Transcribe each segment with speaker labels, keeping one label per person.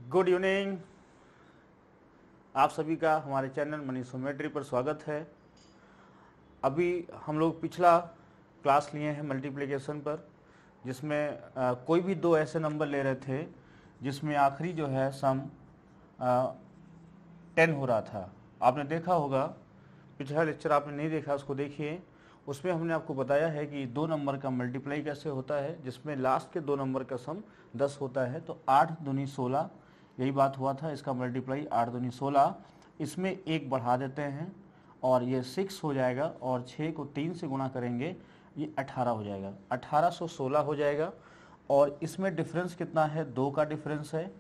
Speaker 1: Good evening. आप सभी का हमारे चैनल मनीषोमेट्री पर स्वागत है। अभी हम लोग पिछला क्लास लिए हैं मल्टीप्लिकेशन पर, जिसमें कोई भी दो ऐसे नंबर ले रहे थे जिसमें आखिरी जो है सम 10 हो रहा था। आपने देखा होगा, पिछला लेक्चर आपने नहीं देखा उसको देखिए। उसमें हमने आपको बताया है कि दो नंबर का मल्टीप्लाई कैसे होता है, जिसमें लास्ट के दो नंबर का सम 10 होता है। तो 8 दूनी 16 यही बात हुआ था। इसका मल्टीप्लाई 8 दूनी 16, इसमें एक बढ़ा देते हैं और ये 6 हो जाएगा, और 6 को 3 से गुणा करेंगे, ये 18 हो जाएगा, 1816 हो जाएगा। और इसमें डिफरेंस कितना है? 2 का डिफरेंस है,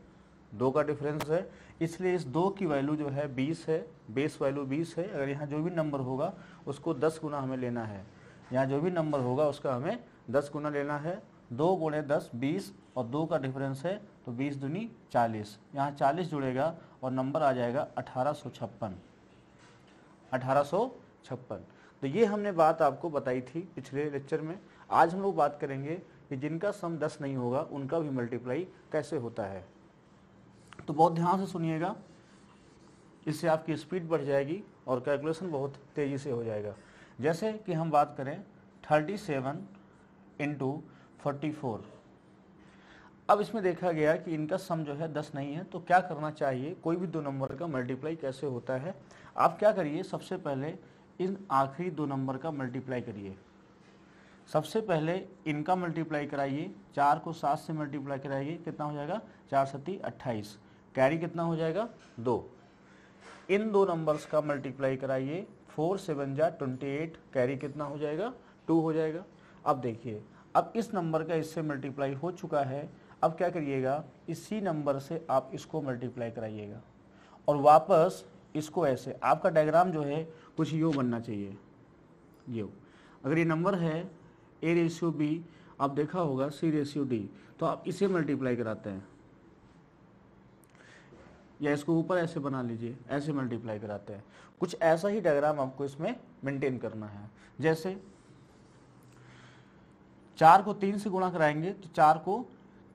Speaker 1: 2 का डिफरेंस है, इसलिए इस 2 की वैल्यू जो है 20 है, बेस वैल्यू 20 है। अगर यहाँ जो भी नंबर होगा उसको 10 गुना हमें लेना है, यहाँ जो भी नंबर होगा उसका हमें 10 गुना लेना है। 2 गुणे 10 20, और 2 का डिफरेंस है तो 20 दूनी 40, यहाँ 40 जुड़ेगा और नंबर आ जाएगा 1856। 1856। तो ये हमने बात आपको बताई थी पिछले लेक्चर में। आज हम लोग बात करेंगे कि जिनका सम 10 नहीं होगा उनका भी मल्टीप्लाई कैसे होता है। तो बहुत ध्यान से सुनिएगा, इससे आपकी स्पीड बढ़ जाएगी और कैलकुलेशन बहुत तेज़ी से हो जाएगा। जैसे कि हम बात करें 37 इंटू 44। अब इसमें देखा गया कि इनका सम जो है 10 नहीं है, तो क्या करना चाहिए? कोई भी दो नंबर का मल्टीप्लाई कैसे होता है? आप क्या करिए, सबसे पहले इन आखिरी दो नंबर का मल्टीप्लाई करिए। सबसे पहले इनका मल्टीप्लाई कराइए, 4 को 7 से मल्टीप्लाई कराइए, कितना हो जाएगा? 4 सत्ती 28, कैरी कितना हो जाएगा? 2। इन दो नंबर्स का मल्टीप्लाई कराइए, 4 7 जा 28, कैरी कितना हो जाएगा? 2 हो जाएगा। अब देखिए, अब इस नंबर का इससे मल्टीप्लाई हो चुका है। अब क्या करिएगा, इसी नंबर से आप इसको मल्टीप्लाई कराइएगा और वापस इसको ऐसे, आपका डायग्राम जो है कुछ यूँ बनना चाहिए। यूँ, अगर ये नंबर है A/B, आप देखा होगा C/D, तो आप इसे मल्टीप्लाई कराते हैं, या इसको ऊपर ऐसे बना लीजिए, ऐसे मल्टीप्लाई कराते हैं। कुछ ऐसा ही डायग्राम आपको इसमें मेंटेन करना है। जैसे 4 को 3 से गुणा कराएंगे तो 4 को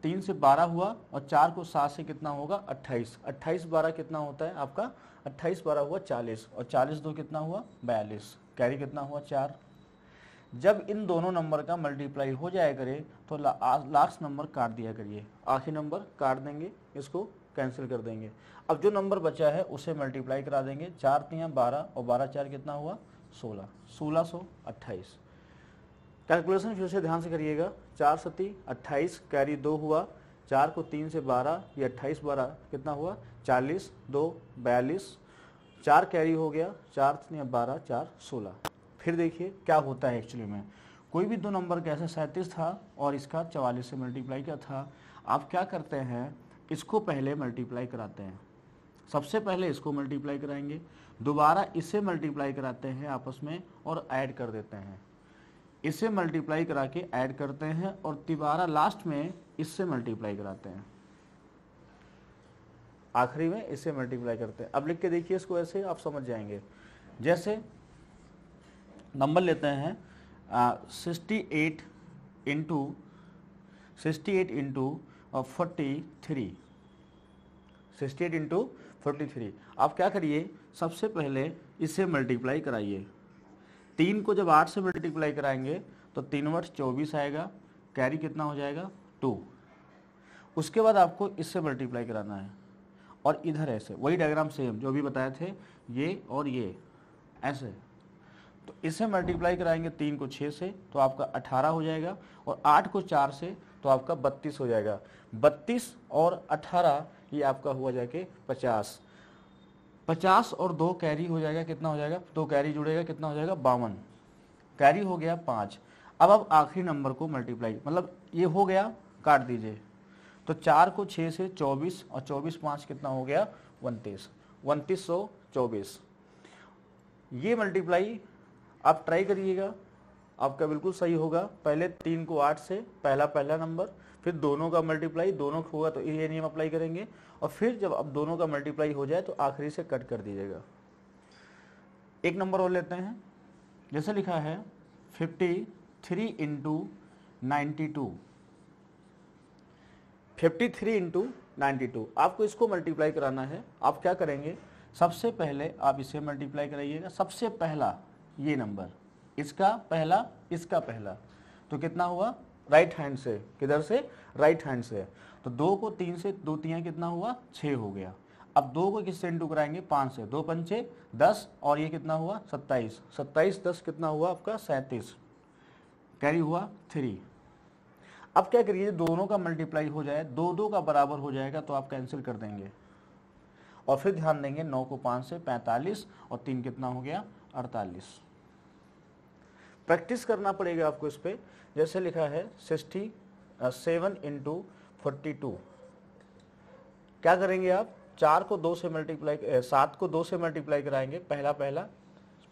Speaker 1: 3 से 12 हुआ, और 4 को 7 से कितना होगा? 28। 28 12 कितना होता है आपका? 28 12 हुआ 40, और 40 2 कितना हुआ? 42, कैरी कितना हुआ? 4। जब इन दोनों नंबर का मल्टीप्लाई हो जाया करे तो लास्ट नंबर काट दिया करिए, आखिरी नंबर काट देंगे, इसको कैंसिल कर देंगे। अब जो नंबर बचा है उसे मल्टीप्लाई करा देंगे, 4 3 12, और 12 4 कितना हुआ? 16, 1628। कैलकुलेशन फिर से ध्यान से करिएगा, 4 सत्ती 28, कैरी 2 हुआ, 4 को 3 से 12, ये 28 12 कितना हुआ? 40, 2 42, 4 कैरी हो गया, 4 3 12 4 16। फिर देखिए क्या होता है एक्चुअली में। कोई भी दो नंबर का ऐसा 37 था और इसका 44 से मल्टीप्लाई किया था। आप क्या करते हैं, इसको पहले मल्टीप्लाई कराते हैं, सबसे पहले इसको मल्टीप्लाई कराएंगे, दोबारा इसे मल्टीप्लाई कराते हैं आपस में और ऐड कर देते हैं, इसे मल्टीप्लाई करा के ऐड करते हैं, और दोबारा लास्ट में इससे मल्टीप्लाई कराते हैं, आखिरी में इससे मल्टीप्लाई करते हैं। अब लिख के देखिए इसको, ऐसे आप समझ जाएंगे। जैसे नंबर लेते हैं 68 इंटू 68 इंटू 43, 68 इंटू 43। आप क्या करिए, सबसे पहले इसे मल्टीप्लाई कराइए। 3 को जब 8 से मल्टीप्लाई कराएंगे तो 3 वर्ष 24 आएगा, कैरी कितना हो जाएगा? 2। उसके बाद आपको इससे मल्टीप्लाई कराना है, और इधर ऐसे वही डायग्राम सेम जो भी बताए थे, ये और ये ऐसे। तो इसे मल्टीप्लाई कराएंगे 3 को 6 से तो आपका 18 हो जाएगा, और 8 को 4 से तो आपका 32 हो जाएगा। 32 और 18 ये आपका हुआ जाके 50। 50 और 2 कैरी हो जाएगा, कितना हो जाएगा? 2 कैरी जुड़ेगा, कितना हो जाएगा? 52, कैरी हो गया 5। अब आप आखिरी नंबर को मल्टीप्लाई, मतलब ये हो गया, काट दीजिए। तो 4 को 6 से 24, और 24 5 कितना हो गया? 29, 2924। ये मल्टीप्लाई आप ट्राई करिएगा, आपका बिल्कुल सही होगा। पहले 3 को 8 से, पहला नंबर, फिर दोनों का मल्टीप्लाई, दोनों होगा तो ये नियम अप्लाई करेंगे, और फिर जब अब दोनों का मल्टीप्लाई हो जाए तो आखिरी से कट कर दीजिएगा। एक नंबर और लेते हैं, जैसे लिखा है 53 इंटू 92, 53 इंटू 92। आपको इसको मल्टीप्लाई कराना है। आप क्या करेंगे, सबसे पहले आप इसे मल्टीप्लाई कराइएगा, सबसे पहला ये नंबर, इसका पहला, इसका पहला, तो कितना हुआ, राइट हैंड से, किधर से, राइट हैंड से। तो 2 को 3 से, 2 3 कितना हुआ, 6 हो गया। अब 2 को किससे इंटू कराएंगे, 5 से, 2 पंचे 10, और ये कितना हुआ, 27, 27 10 कितना हुआ आपका, 37, कैरी हुआ 3। अब क्या करिए, दोनों का मल्टीप्लाई हो जाए, 2 2 का बराबर हो जाएगा तो आप कैंसिल कर देंगे, और फिर ध्यान देंगे 9 को 5 से 45, और 3 कितना हो गया, 48। प्रैक्टिस करना पड़ेगा आपको इस पे। जैसे लिखा है 67 इंटू 42, क्या करेंगे आप, 4 को 2 से मल्टीप्लाई, 7 को 2 से मल्टीप्लाई कराएंगे, पहला पहला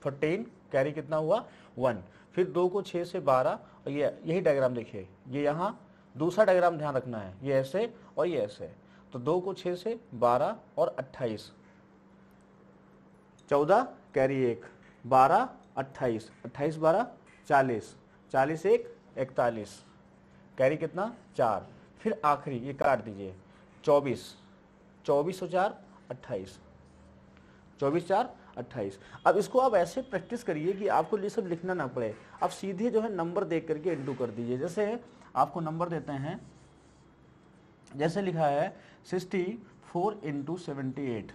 Speaker 1: 14, कैरी कितना हुआ 1, फिर 2 को 6 से 12, और ये यही डायग्राम देखिए, ये यहाँ दूसरा डायग्राम ध्यान रखना है, ये ऐसे और ये ऐसे। तो 2 को 6 से 12 और 28, 14 कैरी 1, 12 28, 28 12 40, 40 1 41, कैरी कितना 4, फिर आखिरी ये काट दीजिए 24, 24 और 4 28, 24 4 28। अब इसको आप ऐसे प्रैक्टिस करिए कि आपको ये सब लिखना ना पड़े, आप सीधे जो है नंबर देख करके इंटू कर दीजिए। जैसे आपको नंबर देते हैं, जैसे लिखा है 64 इंटू 78,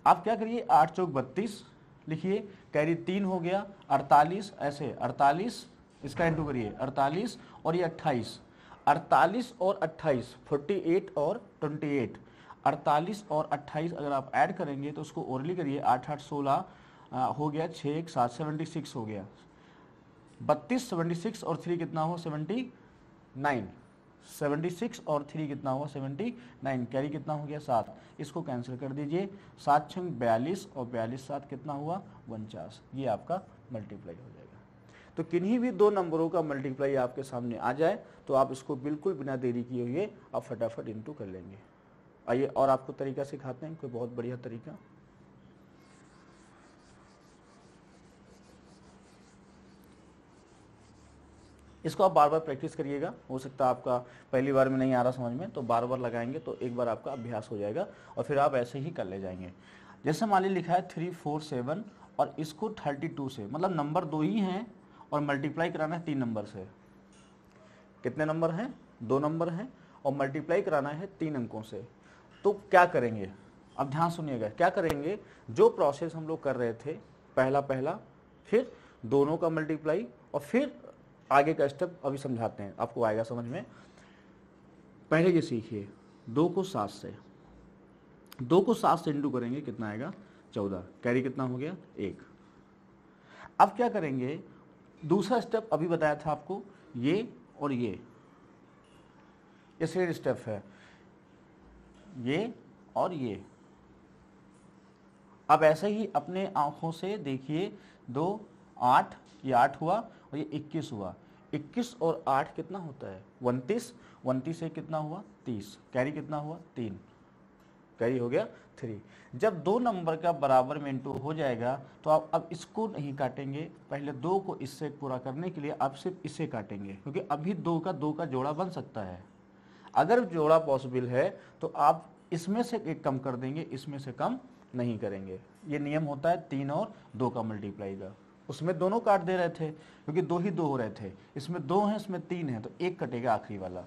Speaker 1: आप क्या करिए 8 चौक 32 लिखिए, कैरी 3 हो गया, 48 ऐसे 48, इसका इंटू करिए 48, और ये 28, 48 और 28 48 और 28, 48 और 28 अगर आप ऐड करेंगे तो उसको ओरली करिए, 8 8 16 हो गया, 6 1 7 76 हो गया, 32 76 और 3 कितना हो 79, 76 और 3 कितना हुआ 79, कैरी कितना हो गया 7, इसको कैंसिल कर दीजिए, 7 छंग 42 और 42 7 कितना हुआ 49, ये आपका मल्टीप्लाई हो जाएगा। तो किन्हीं भी दो नंबरों का मल्टीप्लाई आपके सामने आ जाए तो आप इसको बिल्कुल बिना देरी किए हुए आप फटाफट इंटू कर लेंगे। आइए और आपको तरीका सिखाते हैं, कोई बहुत बढ़िया तरीका। इसको आप बार बार प्रैक्टिस करिएगा, हो सकता है आपका पहली बार में नहीं आ रहा समझ में, तो बार बार लगाएंगे तो एक बार आपका अभ्यास हो जाएगा और फिर आप ऐसे ही कर ले जाएंगे। जैसे मान ली लिखा है 3 4 7 और इसको 32 से, मतलब नंबर 2 ही हैं और मल्टीप्लाई कराना है 3 नंबर से। कितने नंबर हैं, 2 नंबर हैं और मल्टीप्लाई कराना है 3 अंकों से। तो क्या करेंगे, अब ध्यान सुनिएगा, क्या करेंगे, जो प्रोसेस हम लोग कर रहे थे, पहला पहला, फिर दोनों का मल्टीप्लाई और फिर आगे का स्टेप अभी समझाते हैं, आपको आएगा समझ में। पहले ये सीखिए, 2 को 7 से, 2 को 7 से इंटू करेंगे कितना आएगा 14, कैरी कितना हो गया 1। अब क्या करेंगे, दूसरा स्टेप अभी बताया था आपको, ये और ये सेकेंड स्टेप है, ये और ये। अब ऐसे ही अपने आंखों से देखिए, 2 8, ये 8 हुआ और ये 21 हुआ, 21 और 8 कितना होता है 29, 29 से कितना हुआ 30, कैरी कितना हुआ 3, कैरी हो गया 3। जब 2 नंबर का बराबर में इंटू हो जाएगा तो आप अब इसको नहीं काटेंगे, पहले 2 को इससे पूरा करने के लिए आप सिर्फ इसे काटेंगे, क्योंकि अभी 2 का जोड़ा बन सकता है। अगर जोड़ा पॉसिबल है तो आप इसमें से एक कम कर देंगे, इसमें से कम नहीं करेंगे। ये नियम होता है 3 और 2 का मल्टीप्लाई का। उसमें दोनों काट दे रहे थे क्योंकि 2 ही 2 हो रहे थे, इसमें 2 हैं, इसमें 3 है, तो एक कटेगा आखिरी वाला।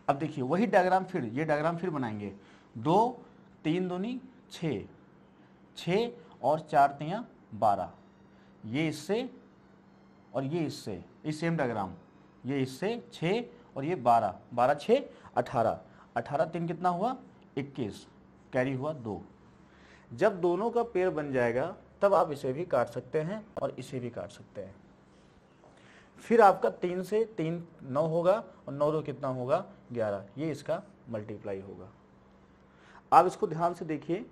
Speaker 1: अब देखिए वही डायग्राम, फिर ये डायग्राम फिर बनाएंगे, 2 3 दूनी 6, 6 और 4 तियाँ 12, ये इससे और ये इससे, ये सेम डायग्राम, ये इससे 6 और ये 12, 12 6 18, 18 3 कितना हुआ 21, कैरी हुआ 2। जब दोनों का पेयर बन जाएगा तब आप इसे भी काट सकते हैं और इसे भी काट सकते हैं। फिर आपका 3 से 3 9 होगा और 9 2 कितना होगा 11, ये इसका मल्टीप्लाई होगा। आप इसको ध्यान से देखिए,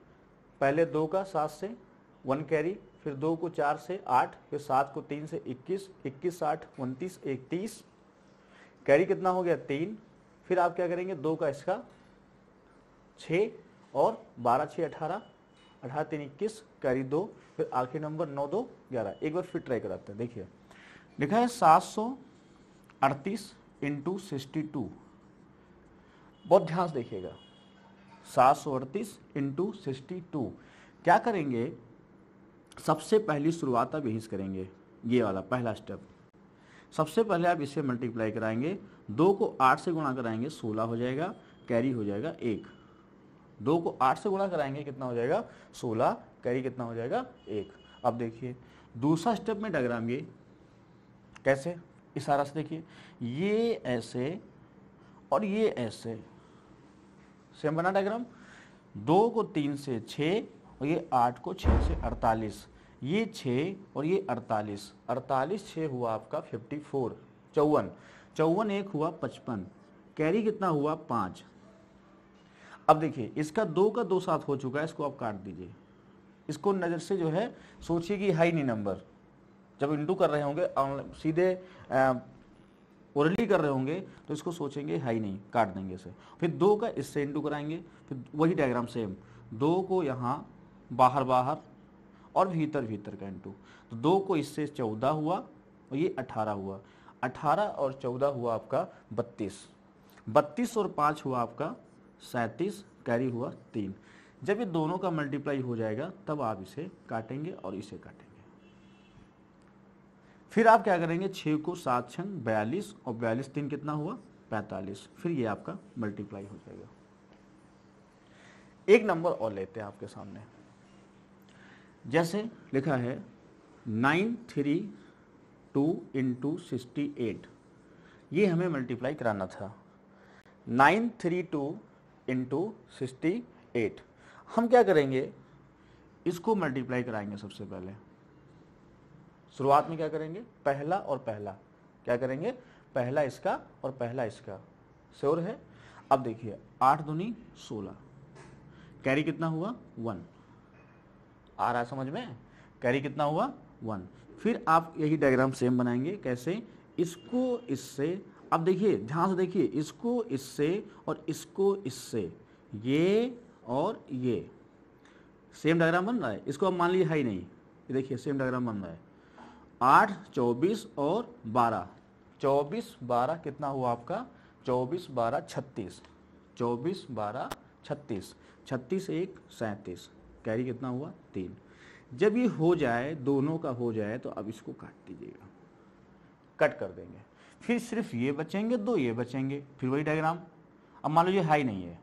Speaker 1: पहले 2 का 7 से 1 कैरी, फिर 2 को 4 से 8, फिर 7 को 3 से 21, 21 8 29 1 30, कैरी कितना हो गया 3। फिर आप क्या करेंगे, 2 का इसका 6 और 12 6 18, 18 3 21, कैरी 2, फिर आखिरी नंबर 9 2 11। एक बार फिर ट्राई कराते हैं, देखिए लिखा है 738 इंटू 62, बहुत ध्यान से देखिएगा, 738 इंटू 62। क्या करेंगे, सबसे पहली शुरुआत आप यही से करेंगे, ये वाला पहला स्टेप। सबसे पहले आप इसे मल्टीप्लाई कराएंगे, 2 को 8 से गुणा कराएंगे 16 हो जाएगा, कैरी हो जाएगा 1। 2 को 8 से गुणा कराएंगे कितना हो जाएगा 16, कैरी कितना हो जाएगा 1। अब देखिए दूसरा स्टेप में डायग्राम ये कैसे, इशारा से देखिए, ये ऐसे और ये ऐसे सेम बना डायग्राम। 2 को 3 से 6 और ये 8 को 6 से 48, ये 6 और ये 48, 48 6 हुआ आपका 54, 54, 54 1 हुआ 55, कैरी कितना हुआ 5। अब देखिए इसका 2 का 2 साथ हो चुका है, इसको आप काट दीजिए। इसको नज़र से जो है सोचिए कि हाई नहीं नंबर, जब इंटू कर रहे होंगे सीधे ओरली कर रहे होंगे तो इसको सोचेंगे हाई नहीं, काट देंगे इसे। फिर 2 का इससे इंटू कराएंगे, फिर वही डायग्राम सेम, 2 को यहाँ बाहर बाहर और भीतर भीतर का इंटू, तो 2 को इससे 14 हुआ और ये 18 हुआ, 18 और 14 हुआ आपका 32, 32 और 5 हुआ आपका 37, कैरी हुआ 3। जब ये दोनों का मल्टीप्लाई हो जाएगा तब आप इसे काटेंगे और इसे काटेंगे। फिर आप क्या करेंगे, 6 को 7 छंग 42 और 42 3 कितना हुआ 45, फिर ये आपका मल्टीप्लाई हो जाएगा। एक नंबर और लेते हैं आपके सामने, जैसे लिखा है 932 इंटू 68, ये हमें मल्टीप्लाई कराना था। 932 इंटू 68, हम क्या करेंगे, इसको मल्टीप्लाई कराएंगे। सबसे पहले शुरुआत में क्या करेंगे, पहला और पहला क्या करेंगे, पहला इसका और पहला इसका, श्योर है। अब देखिए 8 दूनी 16, कैरी कितना हुआ 1, आ रहा है समझ में, कैरी कितना हुआ 1। फिर आप यही डायग्राम सेम बनाएंगे, कैसे, इसको इससे, अब देखिए ध्यान से देखिए, इसको इससे और इसको इससे, ये और ये सेम डायग्राम बन रहा है। इसको अब मान लीजिए हाई नहीं, ये देखिए सेम डायग्राम बन रहा है। 8 24 और 12, 24 12 कितना हुआ आपका 24 12 36, 24 12 36, 36 1 37, कैरी कितना हुआ 3। जब ये हो जाए, दोनों का हो जाए, तो अब इसको काट दीजिएगा, कट कर देंगे। फिर सिर्फ ये बचेंगे, 2 ये बचेंगे, फिर वही डायग्राम। अब मान लीजिए हाई नहीं है,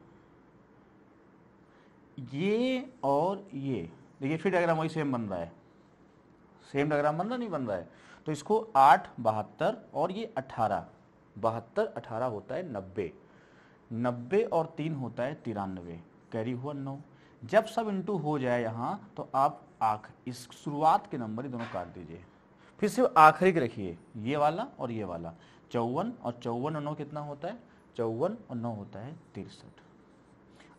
Speaker 1: ये और ये देखिए, फिर डायग्राम वही सेम बन रहा है, सेम डायग्राम बन रहा नहीं बन रहा है। तो इसको 8 72 और ये 18, 72 18 होता है 90, 90 और 3 होता है 93, कैरी हुआ 9। जब सब इंटू हो जाए यहाँ, तो आप इस शुरुआत के नंबर ही दोनों काट दीजिए, फिर सिर्फ आखिरी के रखिए, ये वाला और ये वाला। 54 और 54 और 9 कितना होता है, 54 और 9 होता है 63।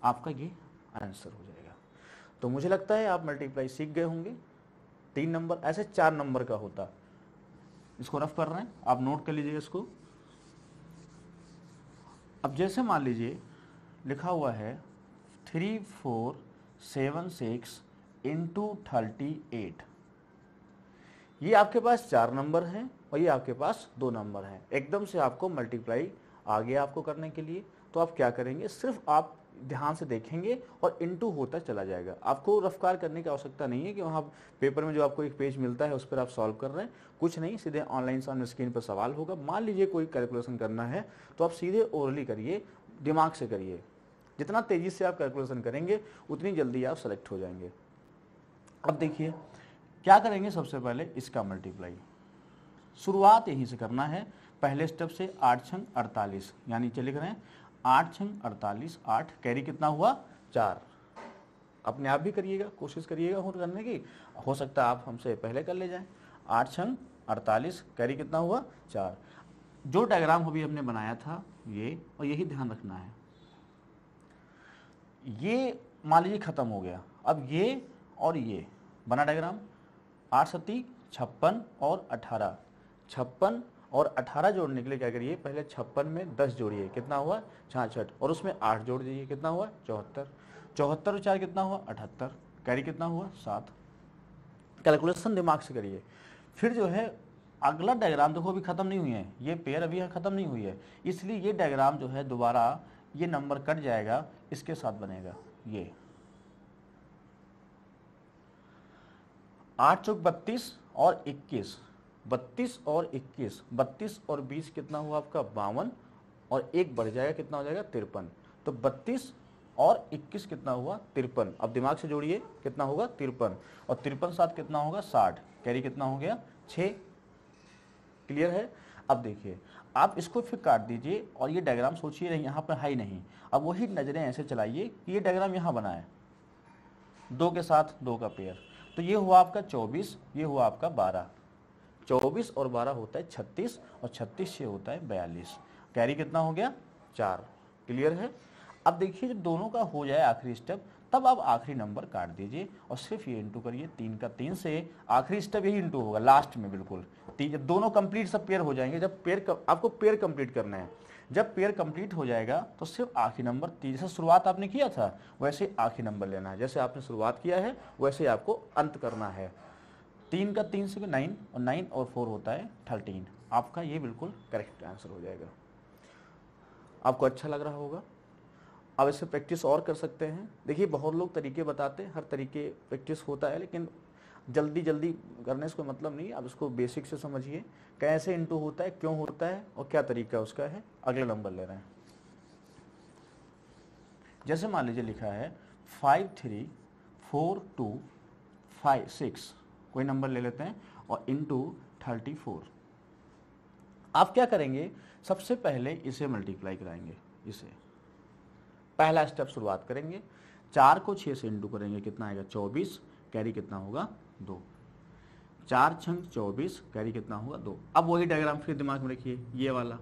Speaker 1: आपका ये आंसर हो जाएगा। तो मुझे लगता है आप मल्टीप्लाई सीख गए होंगे। 3 नंबर, ऐसे 4 नंबर का होता। इसको रफ कर रहे हैं, आप नोट कर लीजिए इसको। अब जैसे मान लीजिए लिखा हुआ है 3476 इंटू 38, ये आपके पास 4 नंबर है और ये आपके पास 2 नंबर है। एकदम से आपको मल्टीप्लाई आ गया आपको करने के लिए, तो आप क्या करेंगे, सिर्फ आप ध्यान से देखेंगे और इनटू होता चला जाएगा। आपको रफ्कार करने की आवश्यकता नहीं है कि वहाँ पेपर में जो आपको एक पेज मिलता है उस पर आप सॉल्व कर रहे हैं, कुछ नहीं, सीधे ऑनलाइन सामने स्क्रीन पर सवाल होगा। मान लीजिए कोई कैलकुलेशन करना है तो आप सीधे ओरली करिए, दिमाग से करिए। जितना तेज़ी से आप कैलकुलेशन करेंगे उतनी जल्दी आप सेलेक्ट हो जाएंगे। अब देखिए क्या करेंगे, सबसे पहले इसका मल्टीप्लाई, शुरुआत यहीं से करना है, पहले स्टेप से 8 छंग 48, यानी चले करें 8 छंग 48, 8 कैरी कितना हुआ 4। अपने आप भी करिएगा, कोशिश करिएगा हो करने की, हो सकता है आप हमसे पहले कर ले जाएं। 8 छंग 48 कैरी कितना हुआ 4। जो डायग्राम अभी हमने बनाया था ये, और यही ध्यान रखना है, ये मान लीजिए खत्म हो गया। अब ये और ये बना डायग्राम, 8 सती 56 और 18, 56 और 18 जोड़ने के लिए क्या करिए, पहले 56 में 10 जोड़िए, कितना हुआ 66, और उसमें 8 जोड़ दीजिए, कितना हुआ 74, 74 और 4 कितना हुआ 78, कैरी कितना हुआ 7। कैलकुलेशन दिमाग से करिए। फिर जो है अगला डायग्राम देखो अभी खत्म नहीं हुई है, ये पेयर अभी यहाँ खत्म नहीं हुई है, इसलिए ये डायग्राम जो है दोबारा ये नंबर कट जाएगा, इसके साथ बनेगा ये 8 चौक 32 और 21, 32 और 21, 32 और 20 कितना हुआ आपका 52, और एक बढ़ जाएगा कितना हो जाएगा 53। तो 32 और 21 कितना हुआ 53। अब दिमाग से जोड़िए कितना होगा 53, और 53 साथ कितना होगा 60, कैरी कितना हो गया 6। क्लियर है। अब देखिए आप इसको फिर काट दीजिए, और ये डायग्राम सोचिए नहीं, यहाँ पर है ही नहीं। अब वही नज़रें ऐसे चलाइए कि ये डायग्राम यहाँ बना है, 2 के साथ 2 का पेयर, तो ये हुआ आपका 24, ये हुआ आपका 12, 24 और 12 होता है 36, और 36 से होता है 42, कैरी कितना हो गया 4। क्लियर है। अब देखिए जब दोनों का हो जाए आखिरी स्टेप, तब आप आखिरी नंबर काट दीजिए और सिर्फ ये इंटू करिए, 3 का 3 से, आखिरी स्टेप यही इंटू होगा लास्ट में बिल्कुल। जब दोनों कंप्लीट सब पेयर हो जाएंगे, जब पेयर आपको पेयर कंप्लीट करना है, जब पेयर कंप्लीट हो जाएगा तो सिर्फ आखिरी नंबर 3, जैसे शुरुआत आपने किया था वैसे आखिरी नंबर लेना है, जैसे आपने शुरुआत किया है वैसे आपको अंत करना है। 3 का 3 से 9, और 9 और 4 होता है 13। आपका ये बिल्कुल करेक्ट आंसर हो जाएगा। आपको अच्छा लग रहा होगा। अब इससे प्रैक्टिस और कर सकते हैं। देखिए बहुत लोग तरीके बताते हैं, हर तरीके प्रैक्टिस होता है, लेकिन जल्दी जल्दी करने से कोई मतलब नहीं। अब इसको बेसिक से समझिए, कैसे इंटू होता है, क्यों होता है, और क्या तरीका उसका है। अगले नंबर ले रहे हैं, जैसे मान लीजिए लिखा है 5 3 4 2 5 6, कोई नंबर ले लेते हैं, और इंटू 34। आप क्या करेंगे, सबसे पहले इसे मल्टीप्लाई कराएंगे, इसे पहला स्टेप शुरुआत करेंगे। 4 को 6 से इंटू करेंगे, कितना आएगा 24, कैरी कितना होगा 2, 4 छंग 24, कैरी कितना होगा 2। अब वही डायग्राम फिर दिमाग में रखिए, ये वाला,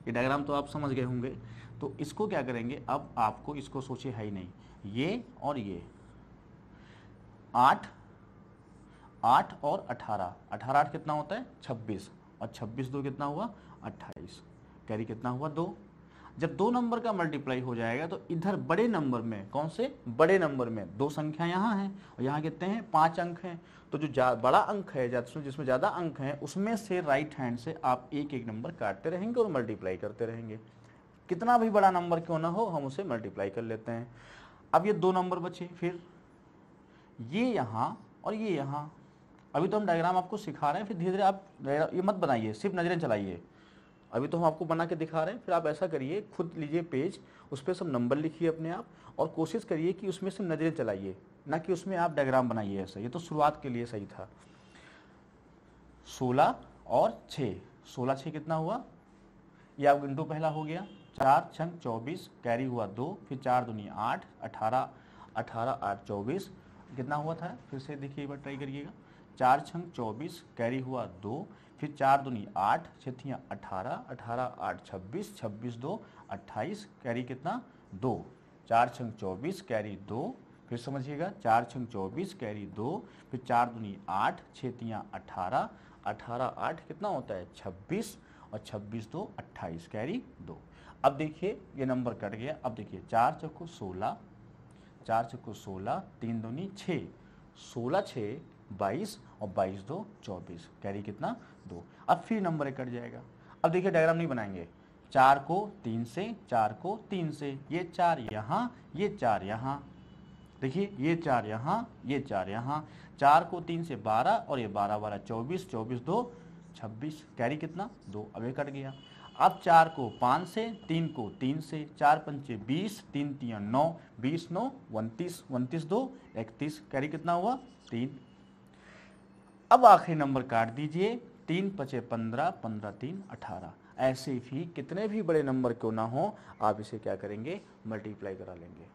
Speaker 1: ये डायग्राम तो आप समझ गए होंगे। तो इसको क्या करेंगे, अब आपको इसको सोचे है ही नहीं, ये और ये 8 और 18, 18 8 कितना होता है 26, और 26 2 कितना हुआ 28, कैरी कितना हुआ 2। जब 2 नंबर का मल्टीप्लाई हो जाएगा तो इधर बड़े नंबर में, कौन से बड़े नंबर में, 2 संख्या यहाँ हैं और यहाँ कितने हैं 5 अंक हैं, तो जो बड़ा अंक है जिसमें ज़्यादा अंक हैं उसमें से राइट हैंड से आप एक एक नंबर काटते रहेंगे और मल्टीप्लाई करते रहेंगे। कितना भी बड़ा नंबर क्यों ना हो हम उसे मल्टीप्लाई कर लेते हैं। अब ये 2 नंबर बचे, फिर ये यहाँ और ये यहाँ। अभी तो हम डायग्राम आपको सिखा रहे हैं, फिर धीरे धीरे आप ये मत बनाइए, सिर्फ नज़रें चलाइए। अभी तो हम आपको बना के दिखा रहे हैं, फिर आप ऐसा करिए, खुद लीजिए पेज, उस पर सब नंबर लिखिए अपने आप, और कोशिश करिए कि उसमें से नज़रें चलाइए, ना कि उसमें आप डायग्राम बनाइए ऐसा। ये तो शुरुआत के लिए सही था। 16 और 6, 16 6 कितना हुआ, ये आप इंटू पहला हो गया, 4 छंग 24, कैरी हुआ 2, फिर 4 दूनी 8, 18 18 8 24 कितना हुआ था, फिर से देखिए एक बार ट्राई करिएगा, 4 छंग 24, कैरी हुआ 2, फिर 4 दूनी 8, 6 18, 18 8 26, 26 2 28, कैरी कितना 2, 4 छंग 24, कैरी 2, फिर समझिएगा 4 छंग 24, कैरी 2, फिर 4 दूनी 8, 6 18, 18 8 कितना होता है 26, और 26 2 28, कैरी 2। अब देखिए ये नंबर कट गया। अब देखिए 4 चौको 16, 4 चौको 16, 3 दूनी 6, 16 6 22, और 22 2 24, कैरी कितना 2। अब फिर नंबर कट जाएगा। अब देखिए डायग्राम नहीं बनाएंगे, 4 को 3 से, 4 को 3 से, ये 4 यहाँ, ये 4 यहाँ, देखिए ये 4 यहाँ, ये 4 यहाँ, 4 को 3 से 12, और ये 12 12 24, 24 2 26, कैरी कितना 2। अब ये कट गया। अब 4 को 5 से, 3 को 3 से, 4 पंचे 20, 3 3 9, 20 9 29, 29 2 31, कैरी कितना हुआ 3। अब आखिरी नंबर काट दीजिए, 3 पचे 15, 15 3 18। ऐसे ही कितने भी बड़े नंबर क्यों ना हो आप इसे क्या करेंगे मल्टीप्लाई करा लेंगे।